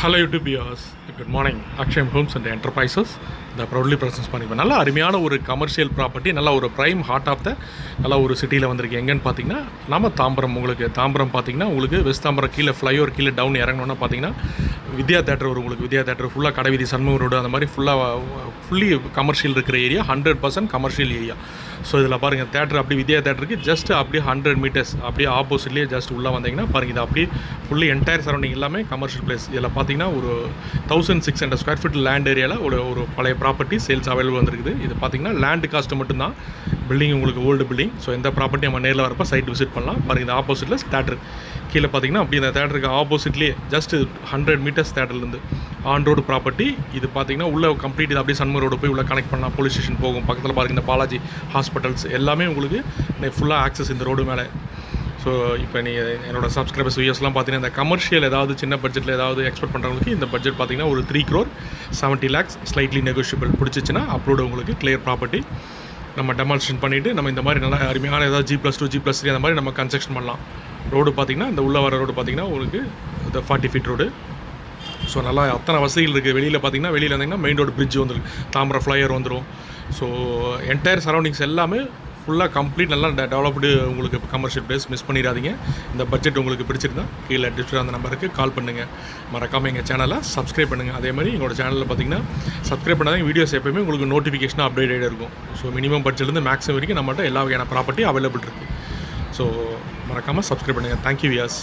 Hello YouTube viewers, good morning. Akshayam homes and enterprises இந்த proudly presents பண்ணிப்பேன். நல்ல அருமையான ஒரு கமர்ஷியல் ப்ராப்பர்ட்டி, நல்ல ஒரு ப்ரைம் ஹார்ட் ஆஃப் த நல்ல ஒரு சிட்டியில் வந்திருக்கு. எங்கன்னு பார்த்தீங்கன்னா நம்ம தாம்பரம். உங்களுக்கு தாம்பரம் பார்த்தீங்கன்னா உங்களுக்கு வெஸ்ட் தாம்பரம் கீழே ஃப்ளைஓவர் கீழே டவுன் இறங்கணுன்னா பார்த்தீங்கன்னா வித்யா தேட்டர் வரும். உங்களுக்கு வித்யா தேட்டர் ஃபுல்லாக கடைவீதி சண்முக ரோடு அந்த மாதிரி ஃபுல்லி கமர்ஷியல் இருக்கிற ஏரியா, 100% கமர்ஷியல் ஏரியா. ஸோ இதில் பாருங்கள், தேட்டர் அப்படி வித்யா தேட்டருக்கு ஜஸ்ட் அப்படியே 100 மீட்டர்ஸ் அப்படியே ஆப்போசிட்லேயே ஜஸ்ட் உள்ளே வந்தீங்கன்னா பாருங்கள், இது அப்படியே ஃபுல்லி என்டையர் சரௌண்டிங் எல்லாமே கமர்ஷியல் பிளேஸ். இதில் பார்த்தீங்கன்னா ஒரு 1600 ஸ்கொயர் ஃபீட் லேண்ட் ஏரியாவில் ஒரு பழைய ப்ராப்பர்ட்டி சேல்ஸ் அவைலபிள் வந்துருக்குது. இது பார்த்தீங்கன்னா லேண்டு காஸ்ட்டு மட்டும்தான், பில்டிங் உங்களுக்கு ஓல்டு பில்டிங். ஸோ எந்த ப்ராப்பர்ட்டி நம்ம நேரில் வரப்போ சைட் விசிட் பண்ணலாம். பாருங்கள், இந்த ஆப்போசிட்டில் தேட்டர் கீழே பார்த்தீங்கன்னா அப்படி இந்த தேட்டருக்கு ஆப்போசிட்லேயே ஜஸ்ட் 100 மீட்டர்ஸ் தேட்டர்லேருந்து ஆன் ரோடு ப்ராப்பர்ட்டி. இது பார்த்தீங்கன்னா உள்ள கம்ப்ளீட் இது அப்படியே சண்முக ரோடு போய் உள்ள கனெக்ட் பண்ணலாம். போலீஸ் ஸ்டேஷன் போகும். பக்கத்தில் பாருங்கள், இந்த பாலாஜி ஹாஸ்பிட்டல்ஸ் எல்லாமே உங்களுக்கு ஃபுல்லாக ஆக்சஸ் இந்த ரோடு மேலே. ஸோ இப்போ என்னோட சப்ஸ்கிரைபர்ஸ் வியூஸ்லாம் பார்த்தீங்கன்னா இந்த கமர்ஷியல் ஏதாவது சின்ன பட்ஜெட்டில் ஏதாவது எக்ஸ்பெக்ட் பண்ணுறவங்களுக்கு இந்த பட்ஜெட் பார்த்தீங்கன்னா ஒரு 3 crore 70 lakhs ஸ்லைட்லி நெகோஷியபிள். பிடிச்சிச்சின்னா அப்லோடு உங்களுக்கு கிளியர் ப்ராப்பர்ட்டி நம்ம டெமான்ஸ்ட்ரேட் பண்ணிவிட்டு நம்ம இந்த மாதிரி நல்லா அருமையான ஏதாவது G+2 G+3 அந்த மாதிரி நம்ம கன்ஸ்ட்ரக்ஷன் பண்ணலாம். ரோடு பார்த்திங்கன்னா இந்த உள்ள வர ரோடு பார்த்திங்கன்னா உங்களுக்கு இந்த 40 feet ரோடு. ஸோ நல்லா அத்தனை வசதிகள் இருக்குது. வெளியில் பார்த்திங்கன்னா வெளியில் வந்திங்கன்னா மெயின் ரோடு பிரிட்ஜ் வந்துடும், தாம்பரம் ஃப்ளையர் வந்துடும். ஸோ என்டையர் சரௌண்டிங்ஸ் எல்லாமே ஃபுல்லாக கம்ப்ளீட் நல்லா டெவலப்டு உங்களுக்கு கமர்ஷியல் பிளேஸ். மிஸ் பண்ணிடாதீங்க. இந்த பட்ஜெட் உங்களுக்கு பிடிச்சிருந்தா கீழே டிஸ்பிளே அந்த நம்பருக்கு கால் பண்ணுங்கள். மறக்காமல் எங்கள் சேனலை சப்ஸ்கிரைப் பண்ணுங்கள். அதே மாதிரி எங்களோட சேனலில் பார்த்தீங்கன்னா சப்ஸ்கிரைப் பண்ணாதீங்க, வீடியோஸ் எப்போயுமே உங்களுக்கு நோட்டிஃபிகேஷனாக அப்டேட் ஆகிட்டே இருக்கும். ஸோ மினிமம் பட்ஜெட்லேருந்து மேக்ஸிமம் வரைக்கும் நம்மகிட்ட எல்லா வகையான ப்ராப்பர்ட்டி அவைலபிள் இருக்குது. ஸோ மறக்காமல் சப்ஸ்கிரைப் பண்ணுங்கள். தேங்க்யூ வியாஸ்.